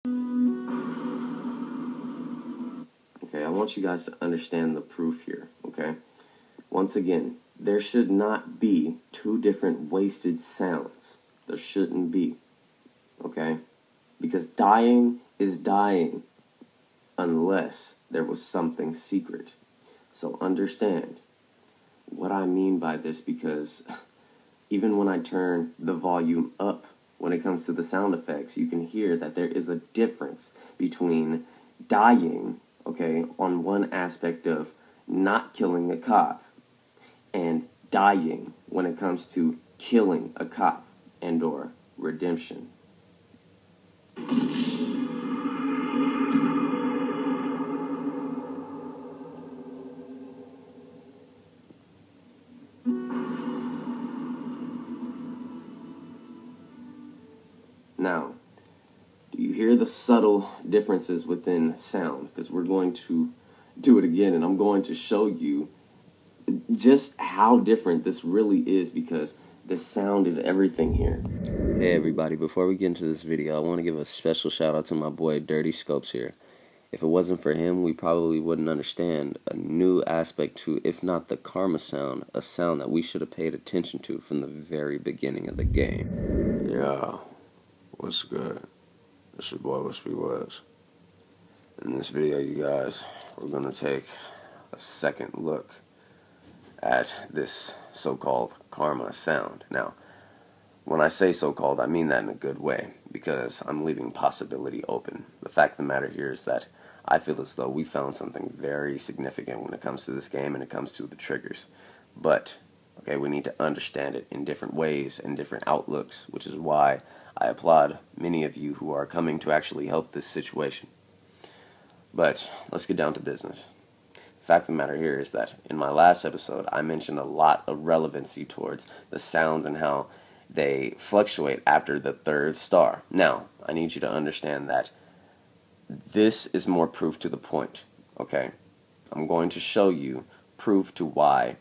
Okay, I want you guys to understand the proof here, okay? Once again, there should not be two different wasted sounds. There shouldn't be, okay? Because dying is dying unless there was something secret. So understand what I mean by this, because even when I turn the volume up when it comes to the sound effects, you can hear that there is a difference between dying, okay, on one aspect of not killing a cop, and dying when it comes to killing a cop and or redemption. Now, do you hear the subtle differences within sound? Because we're going to do it again, and I'm going to show you just how different this really is, because the sound is everything here. Hey everybody, before we get into this video, I want to give a special shout out to my boy Dirty Scopes here. If it wasn't for him, we probably wouldn't understand a new aspect to, if not the karma sound, a sound that we should have paid attention to from the very beginning of the game. Yeah, what's good? It's your boy Woodz. In this video, you guys, we're going to take a second look at this so-called karma sound. Now, when I say so-called, I mean that in a good way, because I'm leaving possibility open. The fact of the matter here is that I feel as though we found something very significant when it comes to this game and it comes to the triggers. But, okay, we need to understand it in different ways and different outlooks, which is why I applaud many of you who are coming to actually help this situation. But let's get down to business. The fact of the matter here is that in my last episode, I mentioned a lot of relevancy towards the sounds and how they fluctuate after the third star. Now, I need you to understand that this is more proof to the point, okay? I'm going to show you proof to why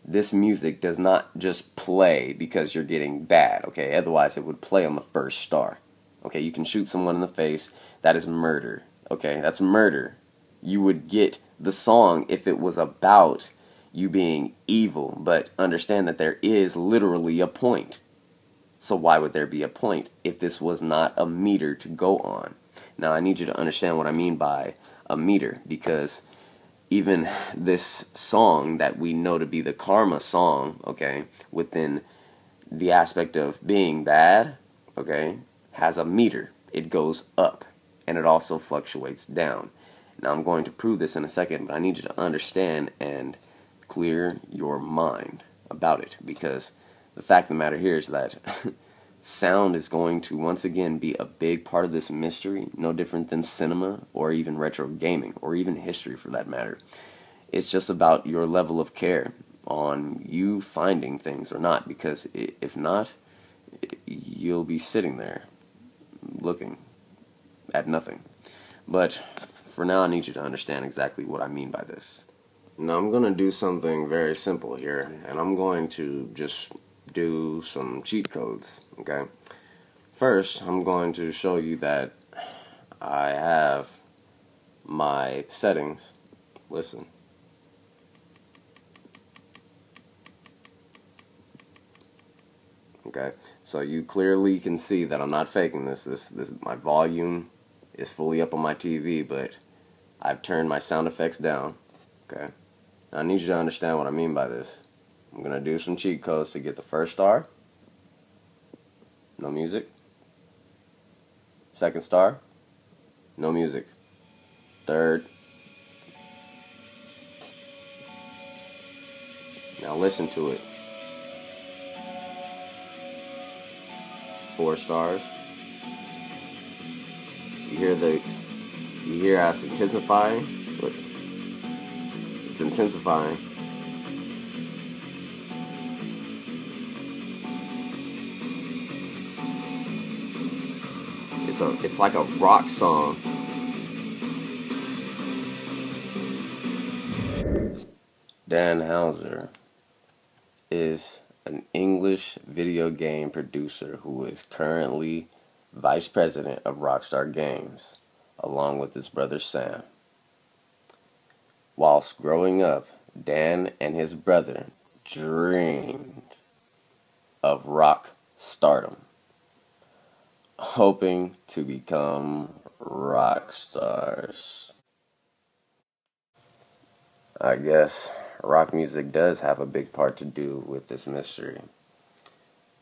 this music does not just play because you're getting bad, okay? Otherwise, it would play on the first star, okay? You can shoot someone in the face. That is murder, okay? That's murder. You would get the song if it was about you being evil, but understand that there is literally a point. So why would there be a point if this was not a meter to go on? Now, I need you to understand what I mean by a meter, because even this song that we know to be the karma song, okay, within the aspect of being bad, okay, has a meter. It goes up, and it also fluctuates down. Now, I'm going to prove this in a second, but I need you to understand and clear your mind about it, because the fact of the matter here is that sound is going to once again be a big part of this mystery, no different than cinema or even retro gaming or even history for that matter. It's just about your level of care on you finding things or not, because if not, you'll be sitting there looking at nothing. But for now, I need you to understand exactly what I mean by this. Now, I'm going to do something very simple here, and I'm going to just do some cheat codes, okay? First, I'm going to show you that I have my settings. Listen. Okay, so you clearly can see that I'm not faking this. This my volume is fully up on my TV, but I've turned my sound effects down. Okay, now I need you to understand what I mean by this. I'm gonna do some cheat codes to get the first star. No music. Second star. No music. Third. Now listen to it. 4 stars. You hear how it's intensifying? Look. It's intensifying. It's like a rock song. Dan Houser is an English video game producer who is currently vice president of Rockstar Games, along with his brother Sam. Whilst growing up, Dan and his brother dreamed of rock stardom, hoping to become rock stars. I guess rock music does have a big part to do with this mystery,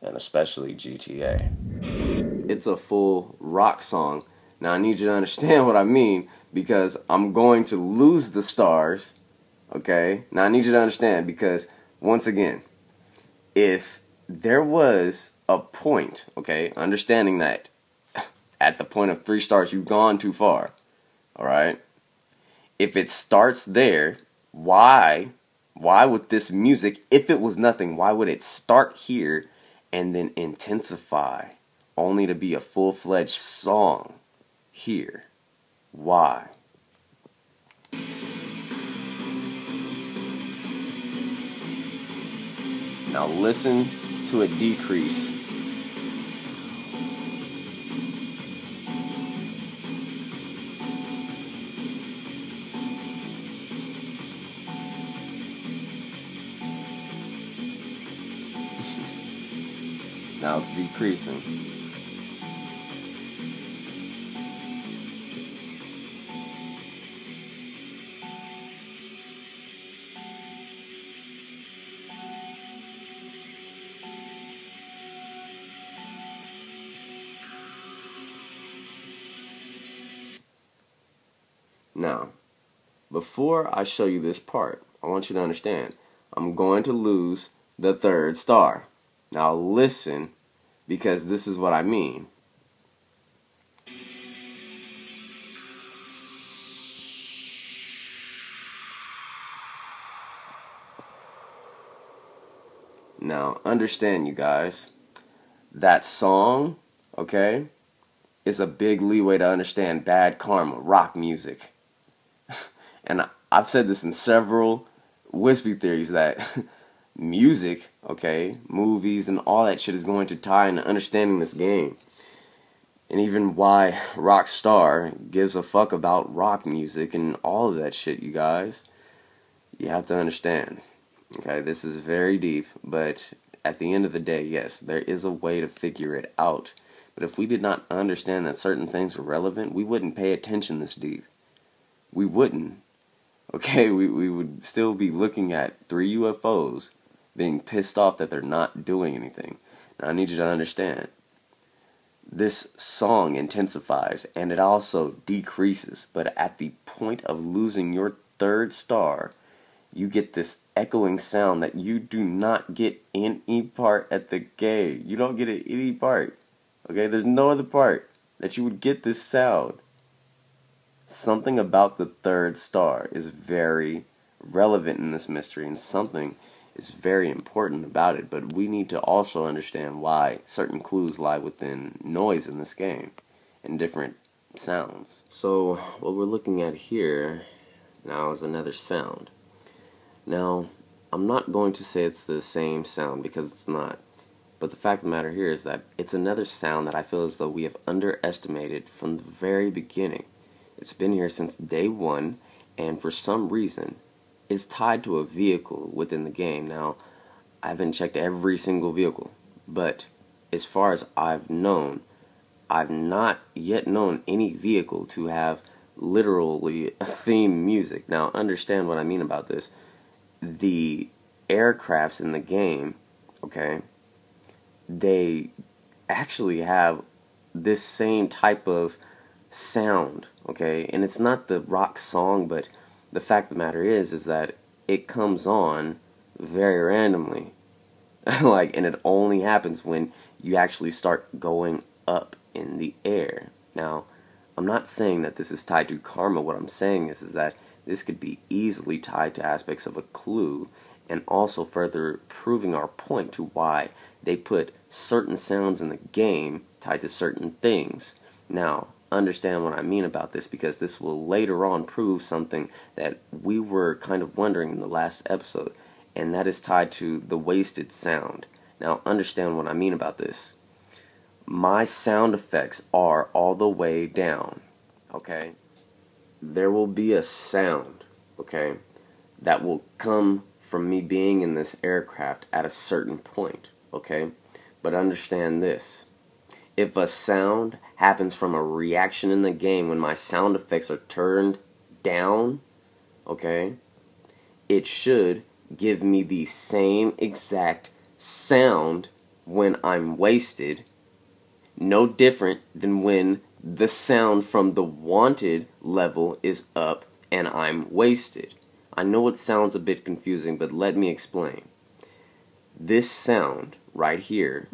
and especially GTA. It's a full rock song. Now I need you to understand what I mean, because I'm going to lose the stars, okay? Now I need you to understand, because once again, if there was a point, okay, understanding that at the point of 3 stars you've gone too far, alright? If it starts there, why would this music, if it was nothing, why would it start here and then intensify only to be a full-fledged song here? Why? Now listen to it decrease. Now it's decreasing. Now, before I show you this part, I want you to understand, I'm going to lose the 3rd star. Now listen, because this is what I mean. Now understand, you guys, that song, okay, is a big leeway to understand bad karma, rock music. And I've said this in several Whispy theories, that music, okay, movies and all that shit is going to tie into understanding this game. And even why Rockstar gives a fuck about rock music and all of that shit, you guys. You have to understand. Okay, this is very deep, but at the end of the day, yes, there is a way to figure it out. But if we did not understand that certain things were relevant, we wouldn't pay attention this deep. We wouldn't. Okay, we would still be looking at 3 UFOs, being pissed off that they're not doing anything. Now I need you to understand, this song intensifies and it also decreases, but at the point of losing your 3rd star, you get this echoing sound that you do not get in any part at the game. You don't get it any part. Okay, there's no other part that you would get this sound. Something about the 3rd star is very relevant in this mystery, and something is very important about it, but we need to also understand why certain clues lie within noise in this game and different sounds. So what we're looking at here now is another sound. Now, I'm not going to say it's the same sound, because it's not. But the fact of the matter here is that it's another sound that I feel as though we have underestimated from the very beginning. It's been here since day 1, and for some reason, it's tied to a vehicle within the game. Now, I haven't checked every single vehicle, but as far as I've known, I've not yet known any vehicle to have literally a theme music. Now, understand what I mean about this. The aircrafts in the game, okay, they actually have this same type of sound, okay, and it's not the rock song, but the fact of the matter is that it comes on very randomly. Like, and it only happens when you actually start going up in the air. Now, I'm not saying that this is tied to karma. What I'm saying is that this could be easily tied to aspects of a clue, and also further proving our point to why they put certain sounds in the game tied to certain things. Now, understand what I mean about this, because this will later on prove something that we were kind of wondering in the last episode, and that is tied to the wasted sound. Now, understand what I mean about this. my sound effects are all the way down, okay? There will be a sound, okay, that will come from me being in this aircraft at a certain point, okay? But understand this. If a sound happens from a reaction in the game when my sound effects are turned down, okay, it should give me the same exact sound when I'm wasted, no different than when the sound from the wanted level is up and I'm wasted. I know it sounds a bit confusing, but let me explain. This sound right here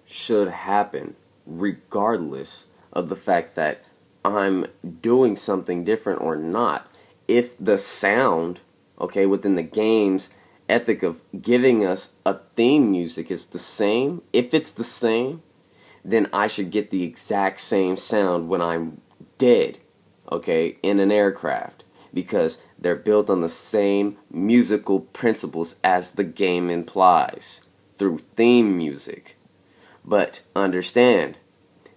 should happen regardless of the fact that I'm doing something different or not. If the sound, okay, within the game's ethic of giving us a theme music is the same, if it's the same, then I should get the exact same sound when I'm dead, okay, in an aircraft, because they're built on the same musical principles as the game implies through theme music. But understand,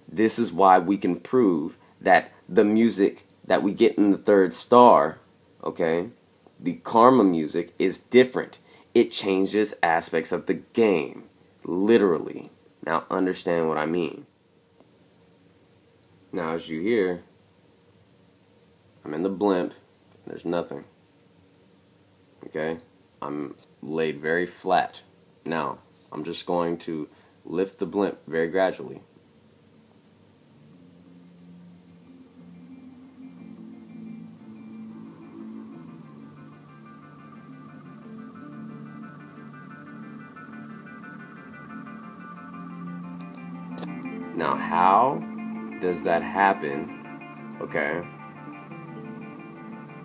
this is why we can prove that the music that we get in the third star, okay, the karma music is different. It changes aspects of the game, literally. Now understand what I mean. Now as you hear, I'm in the blimp, there's nothing. Okay? I'm laid very flat. Now, I'm just going to lift the blimp very gradually. Now, how does that happen? Okay?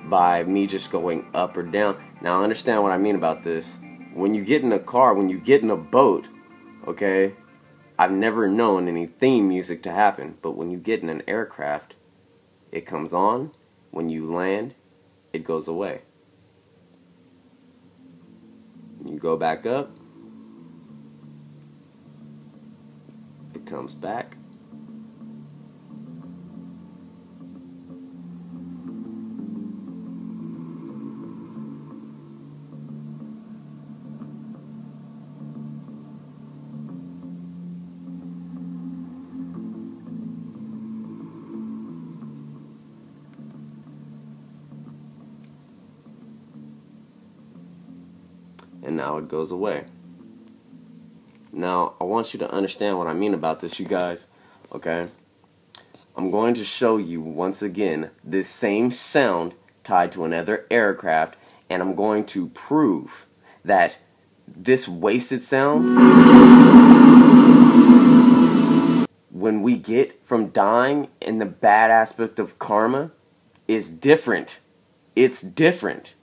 By me just going up or down. Now, understand what I mean about this. When you get in a car, when you get in a boat, okay, I've never known any theme music to happen, but when you get in an aircraft, it comes on. When you land, it goes away. You go back up, it comes back. And now it goes away. Now, I want you to understand what I mean about this, you guys, okay? I'm going to show you, once again, this same sound tied to another aircraft, and I'm going to prove that this wasted sound, when we get from dying in the bad aspect of karma, is different. It's different.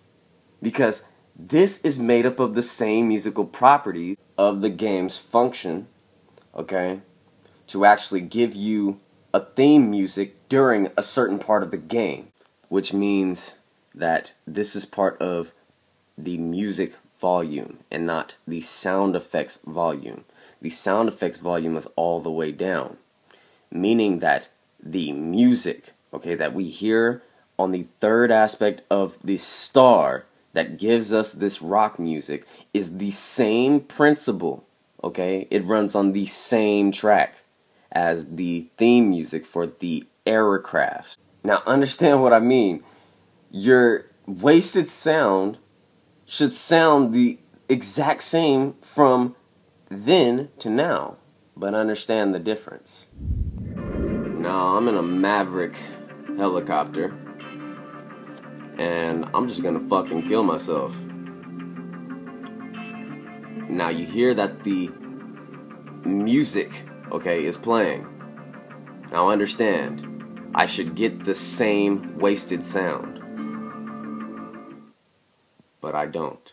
Because this is made up of the same musical properties of the game's function, okay, to actually give you a theme music during a certain part of the game, which means that this is part of the music volume and not the sound effects volume. The sound effects volume is all the way down, meaning that the music, okay, that we hear on the third aspect of the star that gives us this rock music is the same principle, okay? It runs on the same track as the theme music for the aircrafts. Now understand what I mean. Your wasted sound should sound the exact same from then to now, but understand the difference. Now I'm in a Maverick helicopter, and I'm just gonna fucking kill myself. Now you hear that the music, okay, is playing. Now understand, I should get the same wasted sound, but I don't.